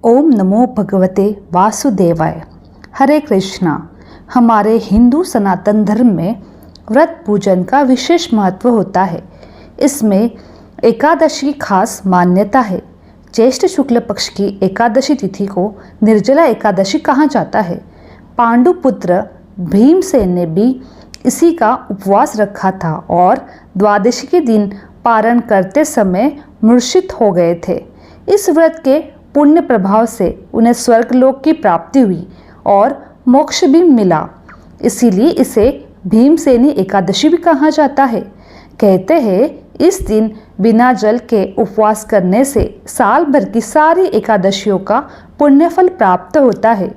ओम नमो भगवते वासुदेवाय। हरे कृष्णा। हमारे हिंदू सनातन धर्म में व्रत पूजन का विशेष महत्व होता है। इसमें एकादशी की खास मान्यता है। ज्येष्ठ शुक्ल पक्ष की एकादशी तिथि को निर्जला एकादशी कहा जाता है। पांडुपुत्र भीमसेन ने भी इसी का उपवास रखा था और द्वादशी के दिन पारण करते समय मूर्छित हो गए थे। इस व्रत के पुण्य प्रभाव से उन्हें स्वर्गलोक की प्राप्ति हुई और मोक्ष भी मिला। इसीलिए इसे भीमसेनी एकादशी भी कहा जाता है। कहते हैं इस दिन बिना जल के उपवास करने से साल भर की सारी एकादशियों का पुण्यफल प्राप्त होता है।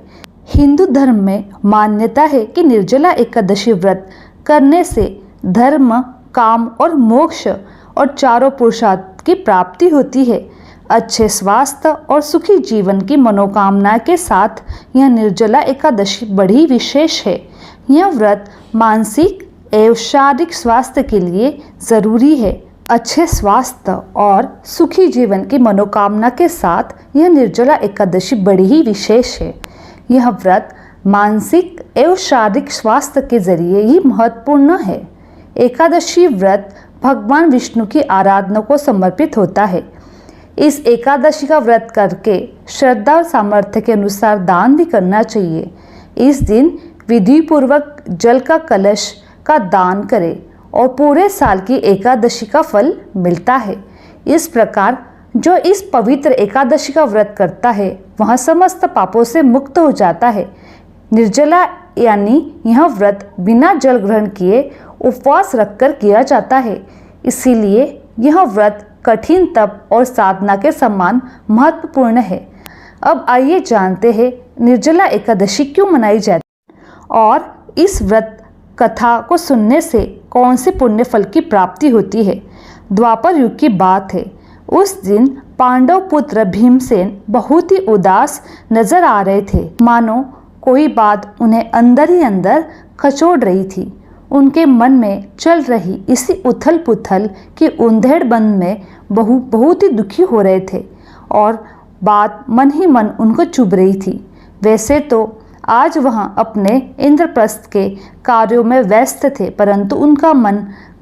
हिंदू धर्म में मान्यता है कि निर्जला एकादशी व्रत करने से धर्म, काम और मोक्ष और चारों पुरुषार्थ की प्राप्ति होती है। अच्छे स्वास्थ्य और सुखी जीवन की मनोकामना के साथ यह निर्जला एकादशी बड़ी विशेष है। यह व्रत मानसिक एवं शारीरिक स्वास्थ्य के लिए ज़रूरी है। अच्छे स्वास्थ्य और सुखी जीवन की मनोकामना के साथ यह निर्जला एकादशी बड़ी ही विशेष है। यह व्रत मानसिक एवं शारीरिक स्वास्थ्य के जरिए ही महत्वपूर्ण है। एकादशी व्रत भगवान विष्णु की आराधना को समर्पित होता है। इस एकादशी का व्रत करके श्रद्धा और सामर्थ्य के अनुसार दान भी करना चाहिए। इस दिन विधि पूर्वक जल का कलश का दान करें और पूरे साल की एकादशी का फल मिलता है। इस प्रकार जो इस पवित्र एकादशी का व्रत करता है वह समस्त पापों से मुक्त हो जाता है। निर्जला यानी यह व्रत बिना जल ग्रहण किए उपवास रखकर किया जाता है। इसीलिए यह व्रत कठिन तप और साधना के समान महत्वपूर्ण है। अब आइए जानते हैं निर्जला एकादशी क्यों मनाई जाती है और इस व्रत कथा को सुनने से कौन से पुण्य फल की प्राप्ति होती है। द्वापर युग की बात है। उस दिन पांडव पुत्र भीमसेन बहुत ही उदास नजर आ रहे थे, मानो कोई बात उन्हें अंदर ही अंदर खचोड़ रही थी। उनके मन में चल रही इसी उथल पुथल की उंधेड़बंद में बहुत ही दुखी हो रहे थे और बात मन ही मन उनको चुभ रही थी। वैसे तो आज वह अपने इंद्रप्रस्थ के कार्यों में व्यस्त थे, परंतु उनका मन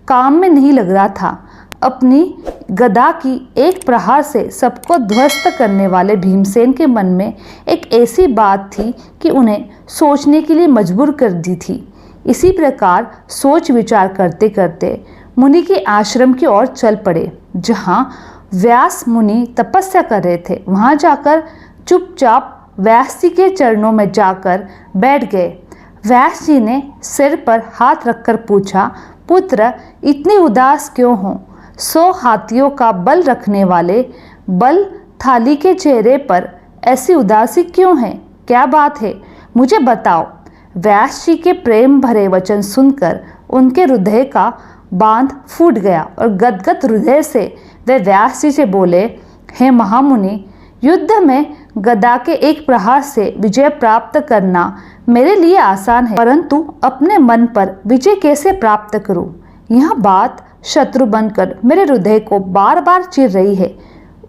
काम में नहीं लग रहा था। अपनी गदा की एक प्रहार से सबको ध्वस्त करने वाले भीमसेन के मन में एक ऐसी बात थी कि उन्हें सोचने के लिए मजबूर कर दी थी। इसी प्रकार सोच विचार करते करते मुनि के आश्रम की ओर चल पड़े, जहाँ व्यास मुनि तपस्या कर रहे थे। वहाँ जाकर चुपचाप व्यास जी के चरणों में जाकर बैठ गए। व्यास जी ने सिर पर हाथ रखकर पूछा, पुत्र इतने उदास क्यों हो? 100 हाथियों का बल रखने वाले बल थाली के चेहरे पर ऐसी उदासी क्यों है? क्या बात है, मुझे बताओ। व्यास जी के प्रेम भरे वचन सुनकर उनके हृदय का बांध फूट गया और गदगद हृदय से वे व्यास जी से बोले, हे महामुनि, युद्ध में गदा के एक प्रहार से विजय प्राप्त करना मेरे लिए आसान है, परंतु अपने मन पर विजय कैसे प्राप्त करूं? यह बात शत्रु बनकर मेरे हृदय को बार बार चीर रही है।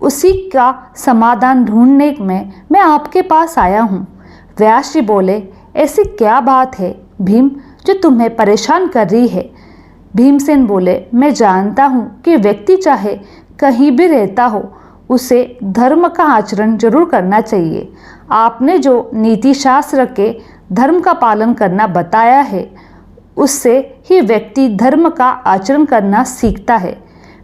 उसी का समाधान ढूंढने में मैं आपके पास आया हूँ। व्यास जी बोले, ऐसी क्या बात है भीम जो तुम्हें परेशान कर रही है? भीमसेन बोले, मैं जानता हूँ कि व्यक्ति चाहे कहीं भी रहता हो, उसे धर्म का आचरण जरूर करना चाहिए। आपने जो नीति शास्त्र के धर्म का पालन करना बताया है, उससे ही व्यक्ति धर्म का आचरण करना सीखता है।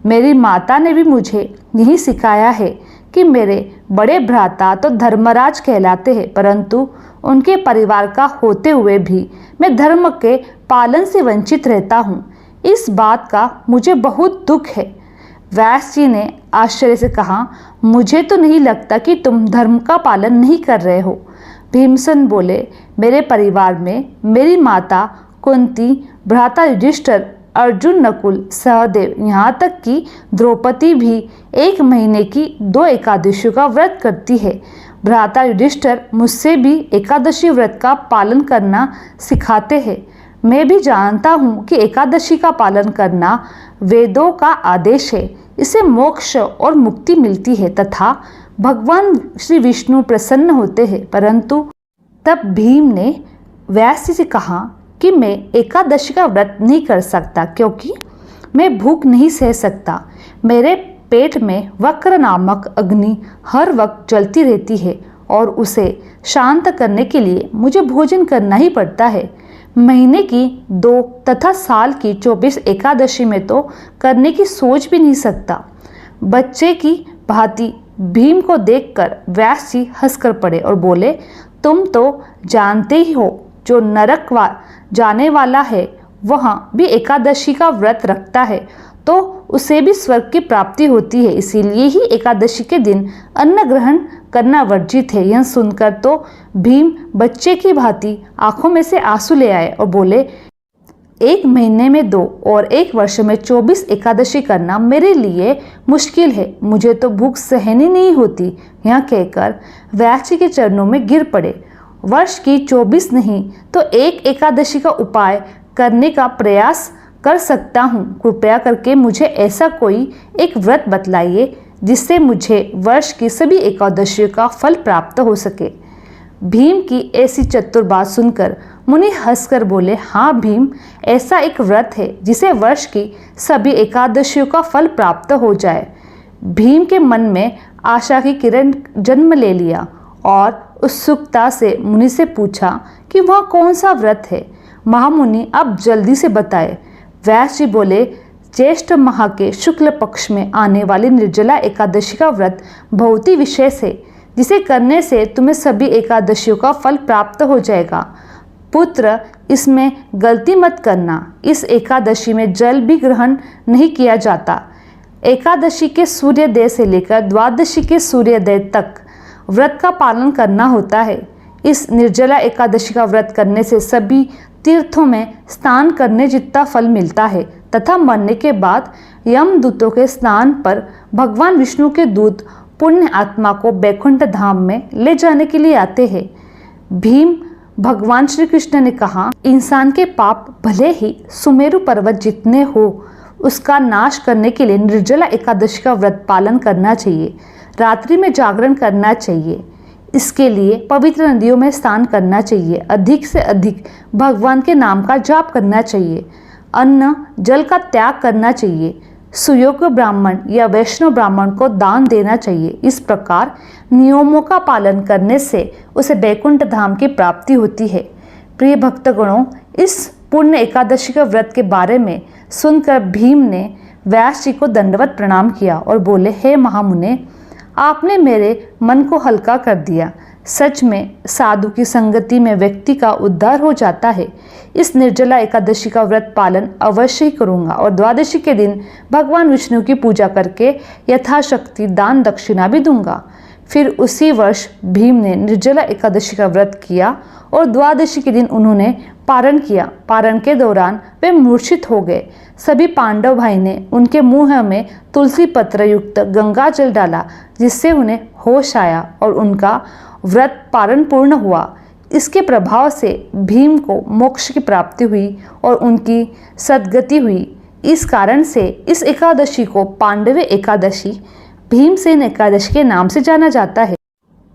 मेरी माता ने भी मुझे यही सिखाया है कि मेरे बड़े भ्राता तो धर्मराज कहलाते हैं, परंतु उनके परिवार का होते हुए भी मैं धर्म के पालन से वंचित रहता हूँ। इस बात का मुझे बहुत दुख है। व्यास जी ने आश्चर्य से कहा, मुझे तो नहीं लगता कि तुम धर्म का पालन नहीं कर रहे हो। भीमसेन बोले, मेरे परिवार में मेरी माता कुंती, भ्राता युधिष्ठिर, अर्जुन, नकुल, सहदेव, यहाँ तक कि द्रौपदी भी 1 महीने की 2 एकादशियों का व्रत करती है। भ्राता युधिष्ठिर मुझसे भी एकादशी व्रत का पालन करना सिखाते हैं। मैं भी जानता हूँ कि एकादशी का पालन करना वेदों का आदेश है। इससे मोक्ष और मुक्ति मिलती है तथा भगवान श्री विष्णु प्रसन्न होते हैं। परंतु तब भीम ने व्यास से कहा कि मैं एकादशी का व्रत नहीं कर सकता, क्योंकि मैं भूख नहीं सह सकता। मेरे पेट में वक्र नामक अग्नि हर वक्त जलती रहती है और उसे शांत करने के लिए मुझे भोजन करना ही पड़ता है। महीने की 2 तथा साल की 24 एकादशी में तो करने की सोच भी नहीं सकता। बच्चे की भांति भीम को देखकर व्यास जी हंसकर पड़े और बोले, तुम तो जानते ही हो, जो नरक जाने वाला है वह भी एकादशी का व्रत रखता है तो उसे भी स्वर्ग की प्राप्ति होती है। इसीलिए ही एकादशी के दिन अन्न ग्रहण करना वर्जित है। यह सुनकर तो भीम बच्चे की भांति आंखों में से आंसू ले आए और बोले, 1 महीने में 2 और 1 वर्ष में 24 एकादशी करना मेरे लिए मुश्किल है, मुझे तो भूख सहनी नहीं होती। यह कहकर व्यास जी के चरणों में गिर पड़े। वर्ष की 24 नहीं तो 1 एकादशी का उपाय करने का प्रयास कर सकता हूँ। कृपया करके मुझे ऐसा कोई एक व्रत बतलाइए जिससे मुझे वर्ष की सभी एकादशियों का फल प्राप्त हो सके। भीम की ऐसी चतुर बात सुनकर मुनि हंसकर बोले, हाँ भीम, ऐसा एक व्रत है जिसे वर्ष की सभी एकादशियों का फल प्राप्त हो जाए। भीम के मन में आशा की किरण जन्म ले लिया और उत्सुकता से मुनि से पूछा कि वह कौन सा व्रत है। महामुनि अब जल्दी से बताए। व्यास जी बोले, ज्येष्ठ माह के शुक्ल पक्ष में आने वाली निर्जला एकादशी का व्रत बहुत ही विशेष है, जिसे करने से तुम्हें सभी एकादशियों का फल प्राप्त हो जाएगा। पुत्र, इसमें गलती मत करना। इस एकादशी में जल भी ग्रहण नहीं किया जाता। एकादशी के सूर्योदय से लेकर द्वादशी के सूर्योदय तक व्रत का पालन करना होता है। इस निर्जला एकादशी का व्रत करने से सभी तीर्थों में स्नान करने जितना फल मिलता है तथा मरने के बाद यमदूतों के स्नान पर भगवान विष्णु के दूत पुण्य आत्मा को बैकुंठ धाम में ले जाने के लिए आते हैं। भीम, भगवान श्री कृष्ण ने कहा, इंसान के पाप भले ही सुमेरु पर्वत जितने हो, उसका नाश करने के लिए निर्जला एकादशी का व्रत पालन करना चाहिए। रात्रि में जागरण करना चाहिए। इसके लिए पवित्र नदियों में स्नान करना चाहिए। अधिक से अधिक भगवान के नाम का जाप करना चाहिए। अन्न जल का त्याग करना चाहिए। सुयोग्य ब्राह्मण या वैष्णव ब्राह्मण को दान देना चाहिए। इस प्रकार नियमों का पालन करने से उसे बैकुंठ धाम की प्राप्ति होती है। प्रिय भक्तगणों, इस पुण्य एकादशी का व्रत के बारे में सुनकर भीम ने व्यास जी को दंडवत प्रणाम किया और बोले, हे महामुने, आपने मेरे मन को हल्का कर दिया। सच में साधु की संगति में व्यक्ति का उद्धार हो जाता है। इस निर्जला एकादशी का व्रत पालन अवश्य ही करूँगा और द्वादशी के दिन भगवान विष्णु की पूजा करके यथाशक्ति दान दक्षिणा भी दूंगा। फिर उसी वर्ष भीम ने निर्जला एकादशी का व्रत किया और द्वादशी के दिन उन्होंने पारण किया। पारण के दौरान वे मूर्छित हो गए। सभी पांडव भाई ने उनके मुंह में तुलसी पत्र युक्त गंगा जल डाला, जिससे उन्हें होश आया और उनका व्रत पारण पूर्ण हुआ। इसके प्रभाव से भीम को मोक्ष की प्राप्ति हुई और उनकी सद्गति हुई। इस कारण से इस एकादशी को पांडवे एकादशी, भीमसेन एकादशी के नाम से जाना जाता है।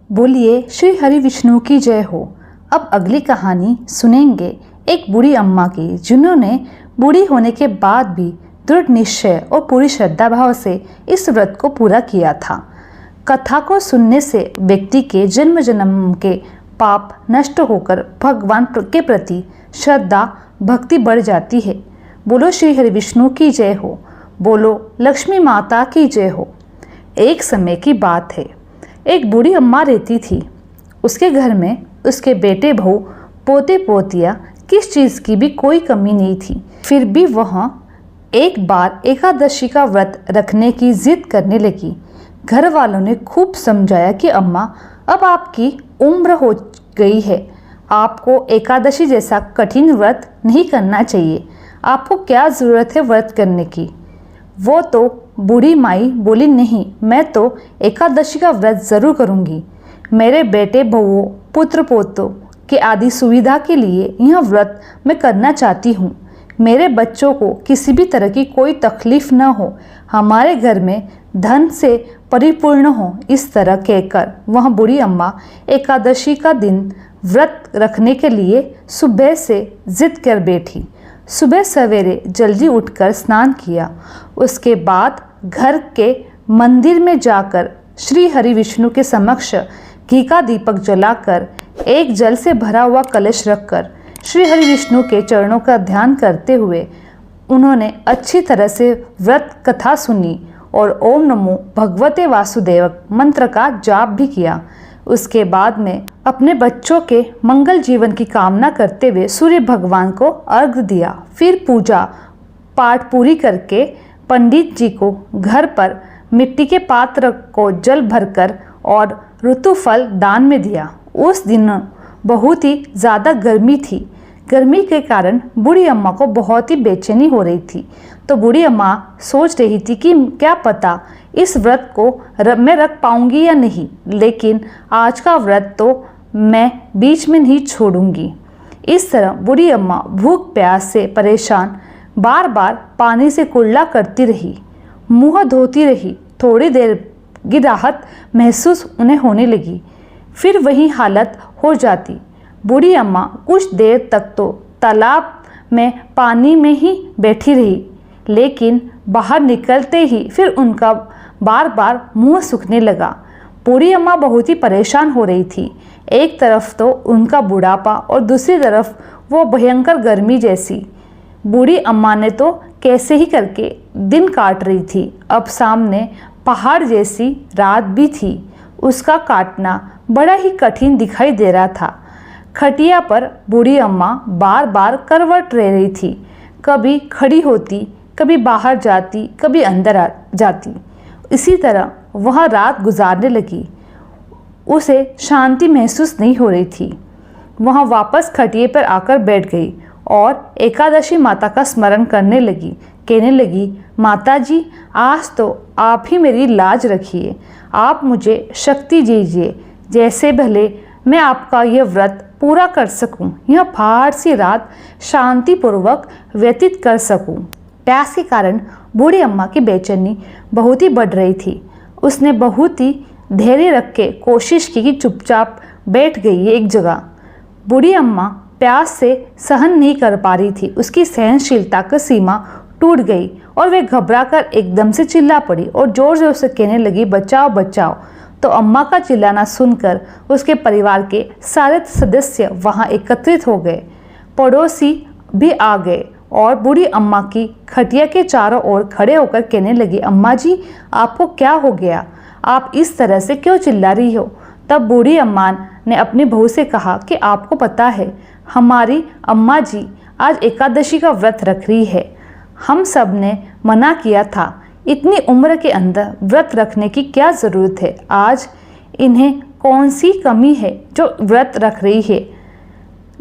बोलिए श्री हरि विष्णु की जय हो। अब अगली कहानी सुनेंगे एक बूढ़ी अम्मा की, जिन्होंने बूढ़ी होने के बाद भी दृढ़ निश्चय और पूरी श्रद्धा भाव से इस व्रत को पूरा किया था। कथा को सुनने से व्यक्ति के जन्म जन्म के पाप नष्ट होकर भगवान के प्रति श्रद्धा भक्ति बढ़ जाती है। बोलो श्री हरि विष्णु की जय हो। बोलो लक्ष्मी माता की जय हो। एक समय की बात है, एक बूढ़ी अम्मा रहती थी। उसके घर में उसके बेटे बहू पोते पोतियाँ किस चीज़ की भी कोई कमी नहीं थी। फिर भी वह एक बार एकादशी का व्रत रखने की जिद करने लगी। घर वालों ने खूब समझाया कि अम्मा, अब आपकी उम्र हो गई है, आपको एकादशी जैसा कठिन व्रत नहीं करना चाहिए। आपको क्या ज़रूरत है व्रत करने की। वो तो बूढ़ी माई बोली, नहीं, मैं तो एकादशी का व्रत ज़रूर करूँगी। मेरे बेटे बहुओं पुत्र पोतों के आदि सुविधा के लिए यह व्रत मैं करना चाहती हूँ। मेरे बच्चों को किसी भी तरह की कोई तकलीफ़ न हो। हमारे घर में धन से परिपूर्ण हो, इस तरह कहकर वह बूढ़ी अम्मा एकादशी का दिन व्रत रखने के लिए सुबह से जिद कर बैठी। सुबह सवेरे जल्दी उठकर स्नान किया। उसके बाद घर के मंदिर में जाकर श्री हरि विष्णु के समक्ष घी का दीपक जलाकर एक जल से भरा हुआ कलश रखकर श्री हरि विष्णु के चरणों का ध्यान करते हुए उन्होंने अच्छी तरह से व्रत कथा सुनी और ओम नमो भगवते वासुदेव मंत्र का जाप भी किया। उसके बाद में अपने बच्चों के मंगल जीवन की कामना करते हुए सूर्य भगवान को अर्घ्य दिया। फिर पूजा पाठ पूरी करके पंडित जी को घर पर मिट्टी के पात्र को जल भरकर और ऋतुफल दान में दिया। उस दिन बहुत ही ज़्यादा गर्मी थी। गर्मी के कारण बूढ़ी अम्मा को बहुत ही बेचैनी हो रही थी। तो बूढ़ी अम्मा सोच रही थी कि क्या पता इस व्रत को मैं रख पाऊंगी या नहीं, लेकिन आज का व्रत तो मैं बीच में नहीं छोड़ूंगी। इस तरह बूढ़ी अम्मा भूख प्यास से परेशान बार बार पानी से कुल्ला करती रही, मुँह धोती रही। थोड़ी देर की राहत महसूस उन्हें होने लगी, फिर वही हालत हो जाती। बूढ़ी अम्मा कुछ देर तक तो तालाब में पानी में ही बैठी रही, लेकिन बाहर निकलते ही फिर उनका बार बार मुंह सूखने लगा। बूढ़ी अम्मा बहुत ही परेशान हो रही थी। एक तरफ तो उनका बुढ़ापा और दूसरी तरफ वो भयंकर गर्मी जैसी। बूढ़ी अम्मा ने तो कैसे ही करके दिन काट रही थी। अब सामने पहाड़ जैसी रात भी थी। उसका काटना बड़ा ही कठिन दिखाई दे रहा था। खटिया पर बूढ़ी अम्मा बार बार करवट ले रही थी। कभी खड़ी होती, कभी बाहर जाती, कभी अंदर आ जाती। इसी तरह वह रात गुजारने लगी। उसे शांति महसूस नहीं हो रही थी। वह वापस खटिए पर आकर बैठ गई और एकादशी माता का स्मरण करने लगी। कहने लगी, माता जी, आज तो आप ही मेरी लाज रखिए। आप मुझे शक्ति दीजिए, जैसे भले मैं आपका यह व्रत पूरा कर सकूं, यह पहाड़ सी रात शांतिपूर्वक व्यतीत कर सकूं। प्यास के कारण बूढ़ी अम्मा की बेचैनी बहुत ही बढ़ रही थी। उसने बहुत ही धैर्य रख के कोशिश की कि चुपचाप बैठ गई एक जगह। बूढ़ी अम्मा प्यास से सहन नहीं कर पा रही थी। उसकी सहनशीलता की सीमा टूट गई और वे घबराकर एकदम से चिल्ला पड़ी और जोर जोर से कहने लगी, बचाओ बचाओ। तो अम्मा का चिल्लाना सुनकर उसके परिवार के सारे सदस्य वहां एकत्रित हो गए। पड़ोसी भी आ गए और बूढ़ी अम्मा की खटिया के चारों ओर खड़े होकर कहने लगे, अम्मा जी, आपको क्या हो गया? आप इस तरह से क्यों चिल्ला रही हो? तब बूढ़ी अम्मा ने अपनी बहू से कहा कि आपको पता है, हमारी अम्मा जी आज एकादशी का व्रत रख रही है। हम सब ने मना किया था। इतनी उम्र के अंदर व्रत रखने की क्या ज़रूरत है? आज इन्हें कौन सी कमी है जो व्रत रख रही है?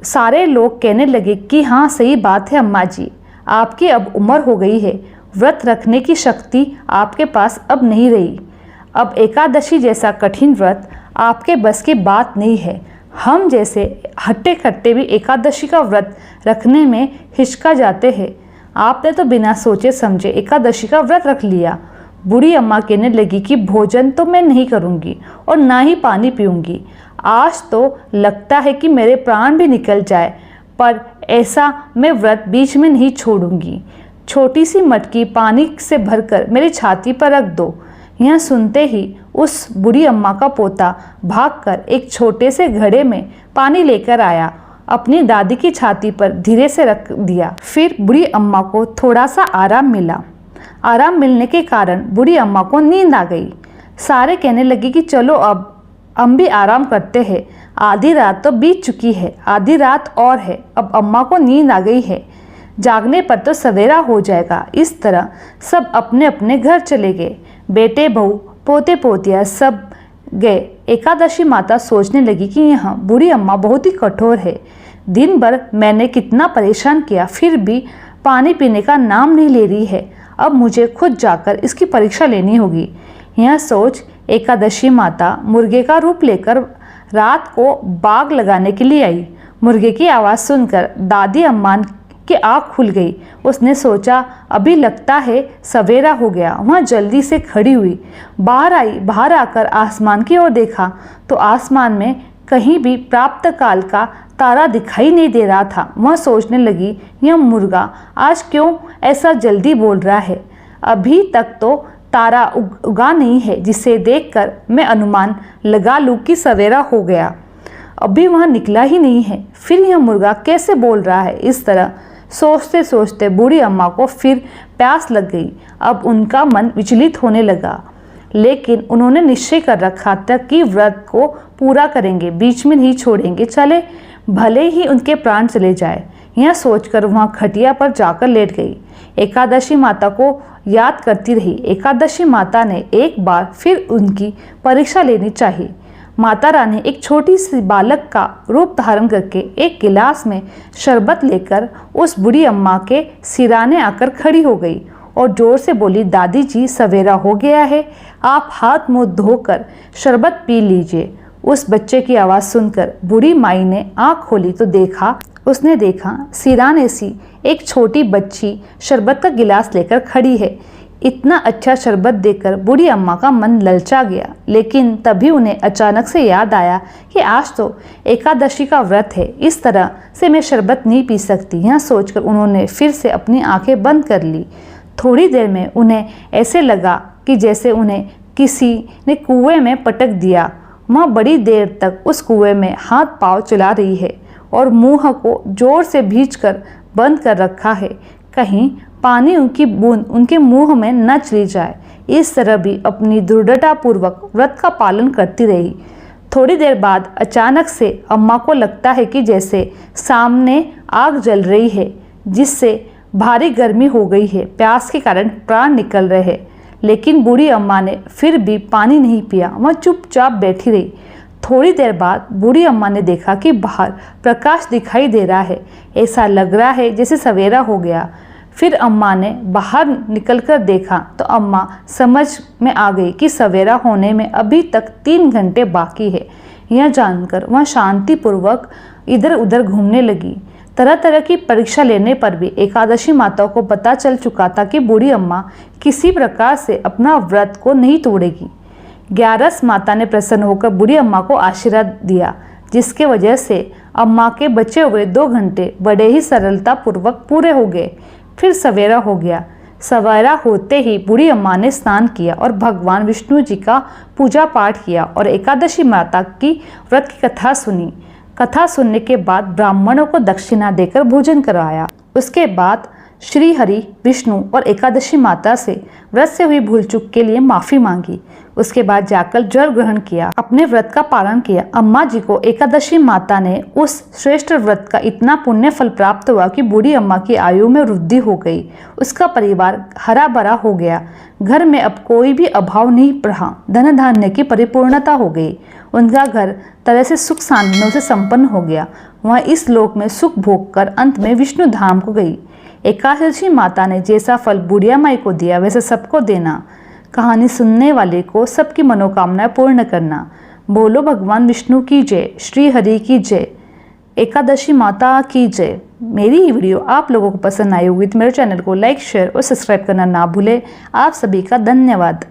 सारे लोग कहने लगे कि हाँ, सही बात है अम्मा जी, आपकी अब उम्र हो गई है, व्रत रखने की शक्ति आपके पास अब नहीं रही। अब एकादशी जैसा कठिन व्रत आपके बस की बात नहीं है। हम जैसे हट्टे कट्टे भी एकादशी का व्रत रखने में हिचका जाते हैं। आपने तो बिना सोचे समझे एकादशी का व्रत रख लिया। बूढ़ी अम्मा कहने लगी कि भोजन तो मैं नहीं करूँगी और ना ही पानी पीऊँगी। आज तो लगता है कि मेरे प्राण भी निकल जाए, पर ऐसा मैं व्रत बीच में नहीं छोड़ूंगी। छोटी सी मटकी पानी से भरकर मेरी छाती पर रख दो। यह सुनते ही उस बूढ़ी अम्मा का पोता भागकर एक छोटे से घड़े में पानी लेकर आया, अपनी दादी की छाती पर धीरे से रख दिया। फिर बूढ़ी अम्मा को थोड़ा सा आराम मिला। आराम मिलने के कारण बूढ़ी अम्मा को नींद आ गई। सारे कहने लगे कि चलो अब हम भी आराम करते हैं। आधी रात तो बीत चुकी है, आधी रात और है। अब अम्मा को नींद आ गई है, जागने पर तो सवेरा हो जाएगा। इस तरह सब अपने अपने घर चले गए। बेटे बहू पोते पोतियाँ सब गए। एकादशी माता सोचने लगी कि यह बूढ़ी अम्मा बहुत ही कठोर है। दिन भर मैंने कितना परेशान किया, फिर भी पानी पीने का नाम नहीं ले रही है। अब मुझे खुद जाकर इसकी परीक्षा लेनी होगी। यह सोच एकादशी माता मुर्गे का रूप लेकर रात को बाग लगाने के लिए आई। मुर्गे की आवाज़ सुनकर दादी अम्मा कि आँख खुल गई। उसने सोचा अभी लगता है सवेरा हो गया। वह जल्दी से खड़ी हुई, बाहर आई। बाहर आकर आसमान की ओर देखा तो आसमान में कहीं भी प्राप्त काल का तारा दिखाई नहीं दे रहा था। वह सोचने लगी, यह मुर्गा आज क्यों ऐसा जल्दी बोल रहा है? अभी तक तो तारा उगा नहीं है जिसे देखकर मैं अनुमान लगा लूँ कि सवेरा हो गया। अभी वह निकला ही नहीं है, फिर यह मुर्गा कैसे बोल रहा है? इस तरह सोचते सोचते बूढ़ी अम्मा को फिर प्यास लग गई। अब उनका मन विचलित होने लगा, लेकिन उन्होंने निश्चय कर रखा था कि व्रत को पूरा करेंगे, बीच में नहीं छोड़ेंगे, चले भले ही उनके प्राण चले जाए। यह सोचकर वहाँ खटिया पर जाकर लेट गई। एकादशी माता को याद करती रही। एकादशी माता ने एक बार फिर उनकी परीक्षा लेनी चाहिए। माता रानी एक छोटी सी बालक का रूप धारण करके एक गिलास में शरबत लेकर उस बूढ़ी अम्मा के सिराने आकर खड़ी हो गई और जोर से बोली, दादी जी सवेरा हो गया है, आप हाथ मुंह धोकर शरबत पी लीजिए। उस बच्चे की आवाज़ सुनकर बूढ़ी माई ने आँख खोली तो उसने देखा सिराने सी एक छोटी बच्ची शरबत का गिलास लेकर खड़ी है। इतना अच्छा शरबत देकर बूढ़ी अम्मा का मन ललचा गया, लेकिन तभी उन्हें अचानक से याद आया कि आज तो एकादशी का व्रत है, इस तरह से मैं शरबत नहीं पी सकती। यह सोचकर उन्होंने फिर से अपनी आंखें बंद कर ली। थोड़ी देर में उन्हें ऐसे लगा कि जैसे उन्हें किसी ने कुएं में पटक दिया। वह बड़ी देर तक उस कुएं में हाथ पांव चला रही है और मुंह को जोर से भींचकर बंद कर रखा है, कहीं पानी उनकी बूंद उनके मुंह में न चली जाए। इस तरह भी अपनी दृढ़तापूर्वक व्रत का पालन करती रही। थोड़ी देर बाद अचानक से अम्मा को लगता है कि जैसे सामने आग जल रही है, जिससे भारी गर्मी हो गई है, प्यास के कारण प्राण निकल रहे हैं। लेकिन बूढ़ी अम्मा ने फिर भी पानी नहीं पिया, वह चुपचाप बैठी रही। थोड़ी देर बाद बूढ़ी अम्मा ने देखा कि बाहर प्रकाश दिखाई दे रहा है, ऐसा लग रहा है जैसे सवेरा हो गया। फिर अम्मा ने बाहर निकलकर देखा तो अम्मा समझ में आ गई कि सवेरा होने में अभी तक 3 घंटे बाकी है। यह जानकर वह शांतिपूर्वक इधर उधर घूमने लगी। तरह तरह की परीक्षा लेने पर भी एकादशी माता को पता चल चुका था कि बूढ़ी अम्मा किसी प्रकार से अपना व्रत को नहीं तोड़ेगी। 11 माता ने प्रसन्न होकर बूढ़ी अम्मा को आशीर्वाद दिया, जिसके वजह से अम्मा के बचे हुए 2 घंटे बड़े ही सरलता पूर्वक पूरे हो गए। फिर सवेरा हो गया। सवेरा होते ही बूढ़ी अम्मा ने स्नान किया और भगवान विष्णु जी का पूजा पाठ किया और एकादशी माता की व्रत की कथा सुनी। कथा सुनने के बाद ब्राह्मणों को दक्षिणा देकर भोजन करवाया। उसके बाद श्री हरि, विष्णु और एकादशी माता से व्रत से हुई भूल चूक के लिए माफ़ी मांगी। उसके बाद जाकर जल ग्रहण किया, अपने व्रत का पालन किया। अम्मा जी को एकादशी माता ने उस श्रेष्ठ व्रत का इतना पुण्य फल प्राप्त हुआ कि बूढ़ी अम्मा की आयु में वृद्धि हो गई। उसका परिवार हरा भरा हो गया। घर में अब कोई भी अभाव नहीं रहा। धन धान्य की परिपूर्णता हो गई। उनका घर तरह से सुख साधनों से संपन्न हो गया। वह इस लोक में सुख भोग कर अंत में विष्णु धाम को गई। एकादशी माता ने जैसा फल बुढ़िया माई को दिया वैसे सबको देना। कहानी सुनने वाले को सबकी मनोकामनाएं पूर्ण करना। बोलो भगवान विष्णु की जय, श्री हरि की जय, एकादशी माता की जय। मेरी ये वीडियो आप लोगों को पसंद आई होगी तो मेरे चैनल को लाइक, शेयर और सब्सक्राइब करना ना भूलें। आप सभी का धन्यवाद।